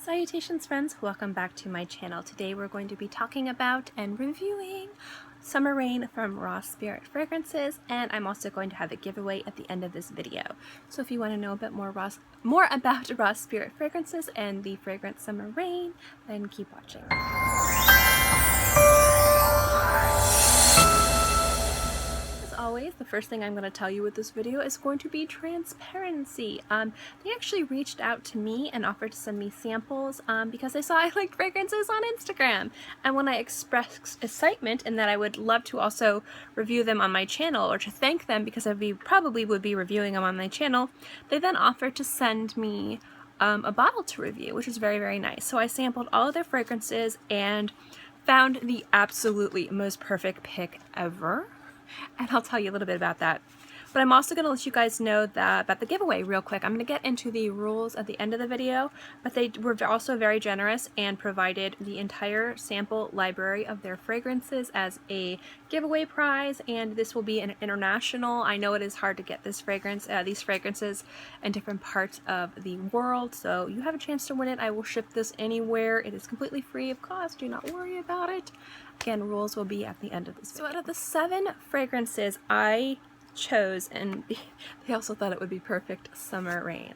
Salutations friends, welcome back to my channel. Today we're going to be talking about and reviewing Summer Rain from Raw Spirit Fragrances, and I'm also going to have a giveaway at the end of this video. So if you want to know a bit more about Raw Spirit Fragrances and the fragrance Summer Rain, then keep watching. Always, the first thing I'm going to tell you with this video is going to be transparency. They actually reached out to me and offered to send me samples because they saw I liked fragrances on Instagram. And when I expressed excitement and that I would love to also review them on my channel, or to thank them because I probably would be reviewing them on my channel, they then offered to send me a bottle to review, which was very, very nice. So I sampled all of their fragrances and found the absolutely most perfect pick ever. And I'll tell you a little bit about that. But I'm also going to let you guys know about the giveaway real quick. I'm going to get into the rules at the end of the video, but they were also very generous and provided the entire sample library of their fragrances as a giveaway prize, and this will be an international. I know it is hard to get these fragrances in different parts of the world, so you have a chance to win it. I will ship this anywhere. It is completely free of cost. Do not worry about it. Again, rules will be at the end of this video. So out of the 7 fragrances I chose, and they also thought it would be perfect, Summer Rain.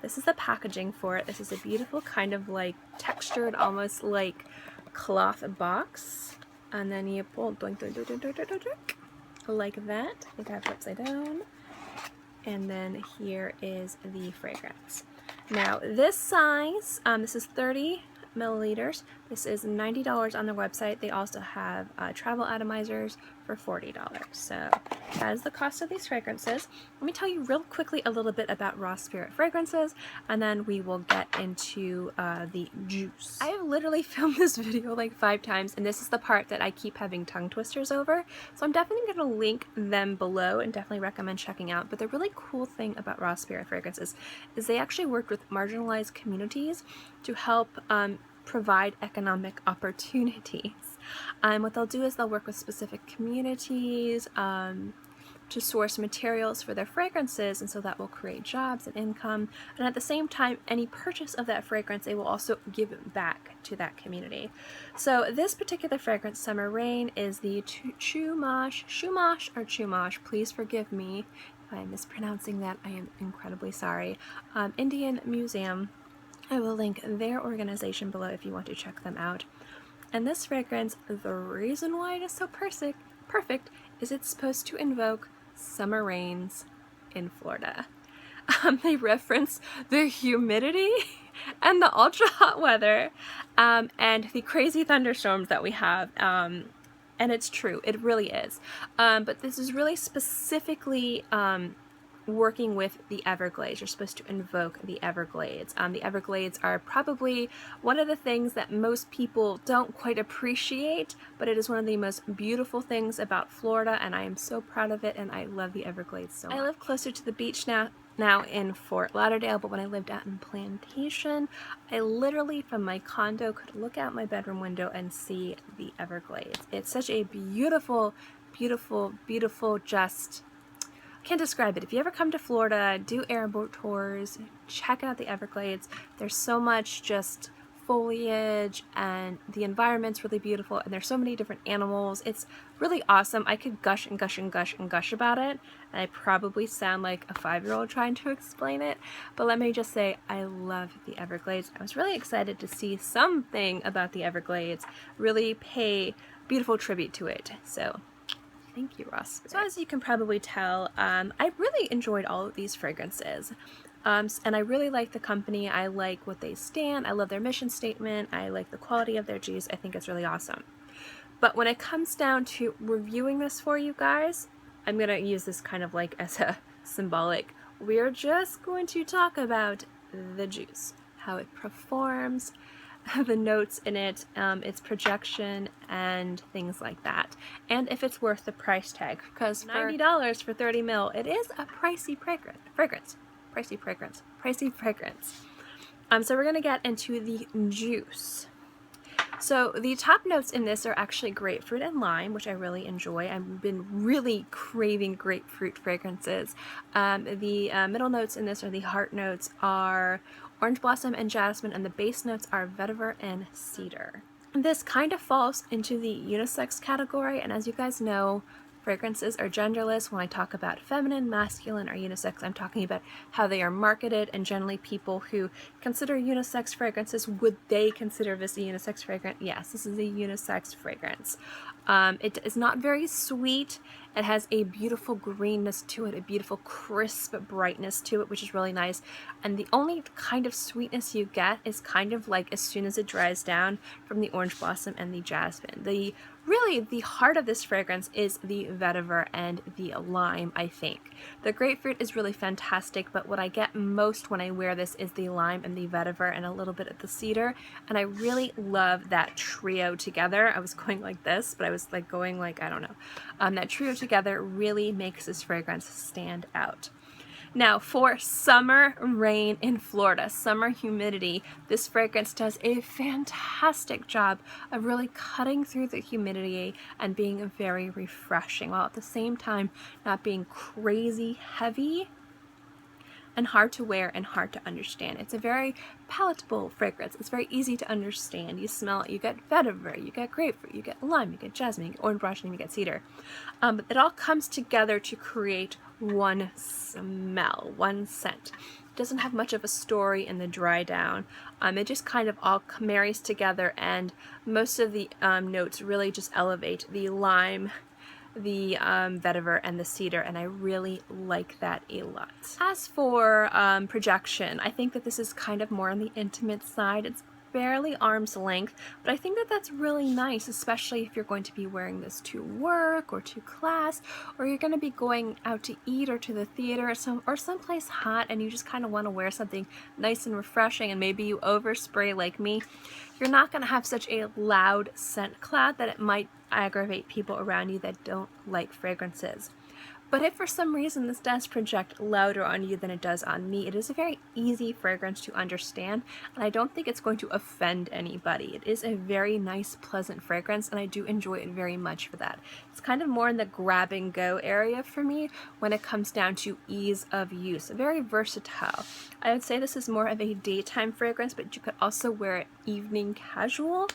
This is the packaging for it. This is a beautiful kind of like textured, almost like cloth box. And then you pull like that. I think I have it upside down. And then here is the fragrance. Now this size, this is 30 milliliters. This is $90 on their website. They also have travel atomizers for $40. So that is the cost of these fragrances. Let me tell you real quickly a little bit about Raw Spirit Fragrances, and then we will get into the juice. I have literally filmed this video like 5 times, and this is the part that I keep having tongue twisters over. So I'm definitely going to link them below and definitely recommend checking out. But the really cool thing about Raw Spirit Fragrances is they actually worked with marginalized communities to help provide economic opportunities. What they'll do is they'll work with specific communities to source materials for their fragrances, and so that will create jobs and income. And at the same time, any purchase of that fragrance, they will also give it back to that community. So this particular fragrance, Summer Rain, is the Chumash. Please forgive me if I'm mispronouncing that. I am incredibly sorry. Indian Museum. I will link their organization below if you want to check them out. And this fragrance, the reason why it is so perfect is it's supposed to invoke summer rains in Florida. They reference the humidity and the ultra hot weather and the crazy thunderstorms that we have. And it's true, it really is. But this is really specifically working with the Everglades. You're supposed to invoke the Everglades. The Everglades are probably one of the things that most people don't quite appreciate, but it is one of the most beautiful things about Florida, and I am so proud of it, and I love the Everglades so much. I live closer to the beach now in Fort Lauderdale, but when I lived out in Plantation, I literally from my condo could look out my bedroom window and see the Everglades. It's such a beautiful, beautiful, beautiful, just can't describe it. If you ever come to Florida, do airboat tours, check out the Everglades. There's so much just foliage, and the environment's really beautiful, and there's so many different animals. It's really awesome. I could gush and gush and gush and gush about it, and I probably sound like a 5-year-old trying to explain it, but let me just say I love the Everglades. I was really excited to see something about the Everglades, really pay beautiful tribute to it. So thank you, Ross. So as you can probably tell, I really enjoyed all of these fragrances. And I really like the company. I like what they stand. I love their mission statement. I like the quality of their juice. I think it's really awesome. But when it comes down to reviewing this for you guys, I'm going to use this kind of like as a symbolic. We're just going to talk about the juice, how it performs, the notes in it, its projection, and things like that, and if it's worth the price tag, because $90 for 30 ml, it is a pricey fragrance. So we're gonna get into the juice. So the top notes in this are actually grapefruit and lime, which I really enjoy. I've been really craving grapefruit fragrances. The middle notes in this, or the heart notes, are orange blossom and jasmine, and the base notes are vetiver and cedar. This kind of falls into the unisex category, and as you guys know, fragrances are genderless. When I talk about feminine, masculine, or unisex, I'm talking about how they are marketed, and generally people who consider unisex fragrances, would they consider this a unisex fragrance? Yes, this is a unisex fragrance. It is not very sweet. It has a beautiful greenness to it, a beautiful crisp brightness to it, which is really nice. And the only kind of sweetness you get is kind of like as soon as it dries down from the orange blossom and the jasmine. Really, the heart of this fragrance is the vetiver and the lime, I think. The grapefruit is really fantastic, but what I get most when I wear this is the lime and the vetiver and a little bit of the cedar, and I really love that trio together. I was going like this, but I was like going like, I don't know. That trio together really makes this fragrance stand out. Now, for summer rain in Florida, summer humidity, this fragrance does a fantastic job of really cutting through the humidity and being very refreshing, while at the same time not being crazy heavy and hard to wear and hard to understand. It's a very palatable fragrance. It's very easy to understand. You smell it, you get vetiver, you get grapefruit, you get lime, you get jasmine, you get orange blossom, you get cedar. But it all comes together to create one smell, one scent. It doesn't have much of a story in the dry down. It just kind of all marries together, and most of the notes really just elevate the lime, the vetiver, and the cedar, and I really like that a lot. As for projection, I think that this is kind of more on the intimate side. It's barely arm's length, but I think that that's really nice, especially if you're going to be wearing this to work or to class, or you're going to be going out to eat or to the theater or someplace hot, and you just kind of want to wear something nice and refreshing, and maybe you overspray like me. You're not going to have such a loud scent cloud that it might aggravate people around you that don't like fragrances. But if for some reason this does project louder on you than it does on me, it is a very easy fragrance to understand, and I don't think it's going to offend anybody. It is a very nice, pleasant fragrance, and I do enjoy it very much for that. It's kind of more in the grab and go area for me when it comes down to ease of use. Very versatile. I would say this is more of a daytime fragrance, but you could also wear it evening casual,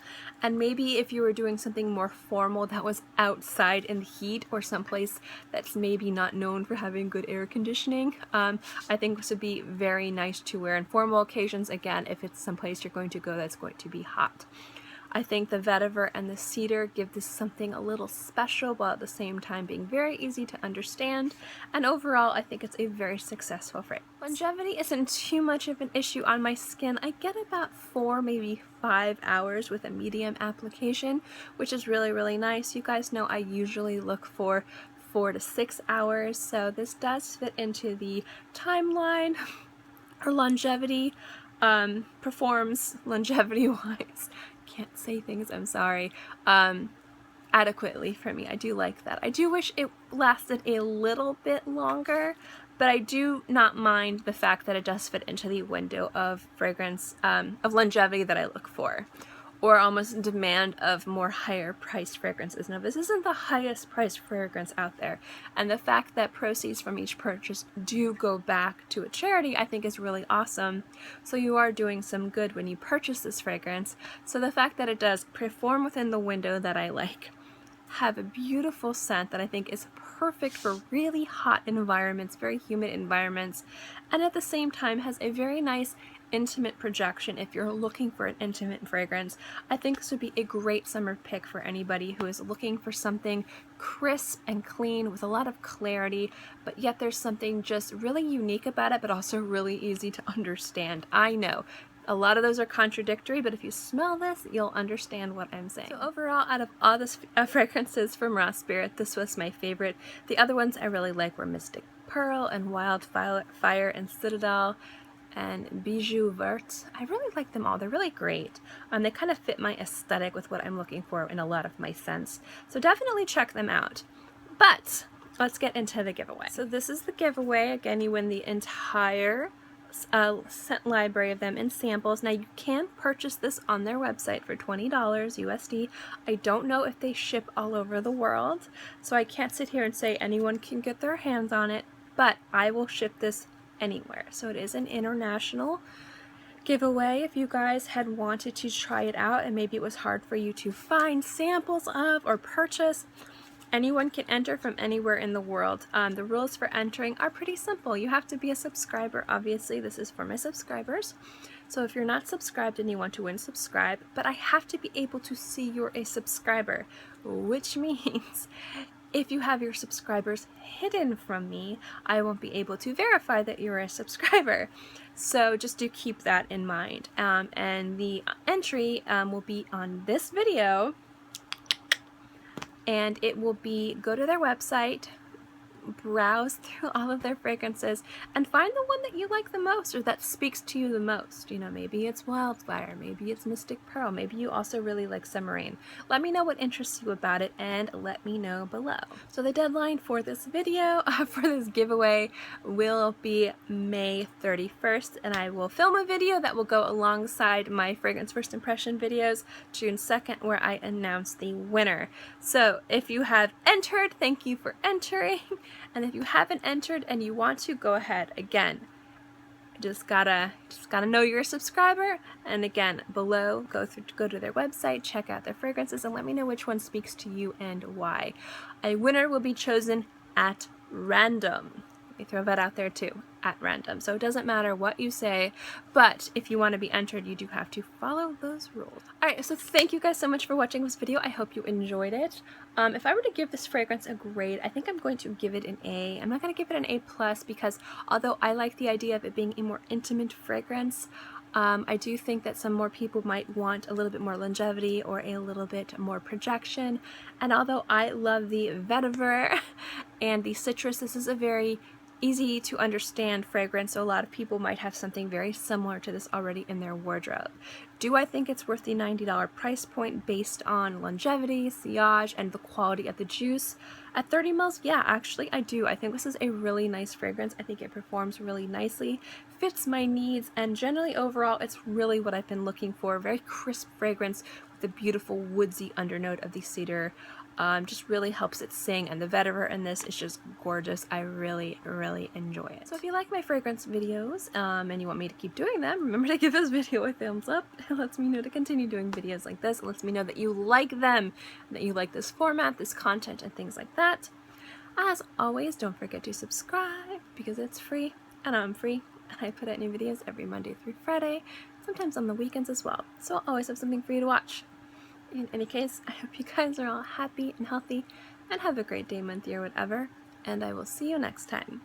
and maybe if you were doing something more formal that was outside in the heat or someplace that's maybe not known for having good air conditioning, I think this would be very nice to wear in formal occasions, again, if it's someplace you're going to go that's going to be hot. I think the vetiver and the cedar give this something a little special while at the same time being very easy to understand, and overall I think it's a very successful fragrance. Longevity isn't too much of an issue on my skin. I get about 4, maybe 5 hours with a medium application, which is really, really nice. You guys know I usually look for 4 to 6 hours, so this does fit into the timeline. Her longevity performs longevity-wise. Can't say things, I'm sorry, adequately for me. I do like that. I do wish it lasted a little bit longer, but I do not mind the fact that it does fit into the window of fragrance, of longevity that I look for, or almost demand of more higher priced fragrances. Now, this isn't the highest priced fragrance out there, and the fact that proceeds from each purchase do go back to a charity I think is really awesome. So you are doing some good when you purchase this fragrance. So the fact that it does perform within the window that I like, have a beautiful scent that I think is perfect for really hot environments, very humid environments, and at the same time has a very nice intimate projection. If you're looking for an intimate fragrance, I think this would be a great summer pick for anybody who is looking for something crisp and clean with a lot of clarity, but yet there's something just really unique about it, but also really easy to understand. I know a lot of those are contradictory, but if you smell this, you'll understand what I'm saying. So overall, out of all the fragrances from Raw Spirit, this was my favorite. The other ones I really like were Mystic Pearl and Wildfire and Citadel and Bijou Vert. I really like them all. They're really great. They kind of fit my aesthetic with what I'm looking for in a lot of my scents. So definitely check them out. But let's get into the giveaway. So this is the giveaway. Again, you win the entire scent library of them in samples. Now you can purchase this on their website for $20 USD. I don't know if they ship all over the world, so I can't sit here and say anyone can get their hands on it, but I will ship this anywhere. So it is an international giveaway if you guys had wanted to try it out and maybe it was hard for you to find samples of or purchase. Anyone can enter from anywhere in the world. The rules for entering are pretty simple. You have to be a subscriber. Obviously, this is for my subscribers. So if you're not subscribed and you want to unsubscribe, but I have to be able to see you're a subscriber, which means if you have your subscribers hidden from me, I won't be able to verify that you're a subscriber. So just do keep that in mind. And the entry will be on this video, and it will be, go to their website, browse through all of their fragrances, and find the one that you like the most or that speaks to you the most. You know, maybe it's Wildfire, maybe it's Mystic Pearl, maybe you also really like Summerrain. Let me know what interests you about it and let me know below. So the deadline for this video, for this giveaway, will be May 31st, and I will film a video that will go alongside my fragrance first impression videos June 2nd, where I announce the winner. So if you have entered, thank you for entering. And if you haven't entered and you want to, go ahead. Again, just gotta know you're a subscriber. And again, below, go to their website, check out their fragrances, and let me know which one speaks to you and why. A winner will be chosen at random. Let me throw that out there too, at random. So it doesn't matter what you say, but if you want to be entered, you do have to follow those rules. Alright, so thank you guys so much for watching this video. I hope you enjoyed it. If I were to give this fragrance a grade, I think I'm going to give it an A. I'm not going to give it an A+, because although I like the idea of it being a more intimate fragrance, I do think that some more people might want a little bit more longevity or a little bit more projection. And although I love the vetiver and the citrus, this is a very easy to understand fragrance, so a lot of people might have something very similar to this already in their wardrobe. Do I think it's worth the $90 price point based on longevity, sillage, and the quality of the juice? At 30 mils, yeah, actually I do. I think this is a really nice fragrance. I think it performs really nicely, fits my needs, and generally overall it's really what I've been looking for. Very crisp fragrance with the beautiful woodsy undernote of the cedar. Just really helps it sing, and the vetiver in this is just gorgeous. I really, really enjoy it. So if you like my fragrance videos and you want me to keep doing them, remember to give this video a thumbs up. It lets me know to continue doing videos like this. It lets me know that you like them, that you like this format, this content, and things like that. As always, don't forget to subscribe because it's free and I'm free, and I put out new videos every Monday through Friday, sometimes on the weekends as well. So I'll always have something for you to watch. In any case, I hope you guys are all happy and healthy and have a great day, month, year, whatever, and I will see you next time.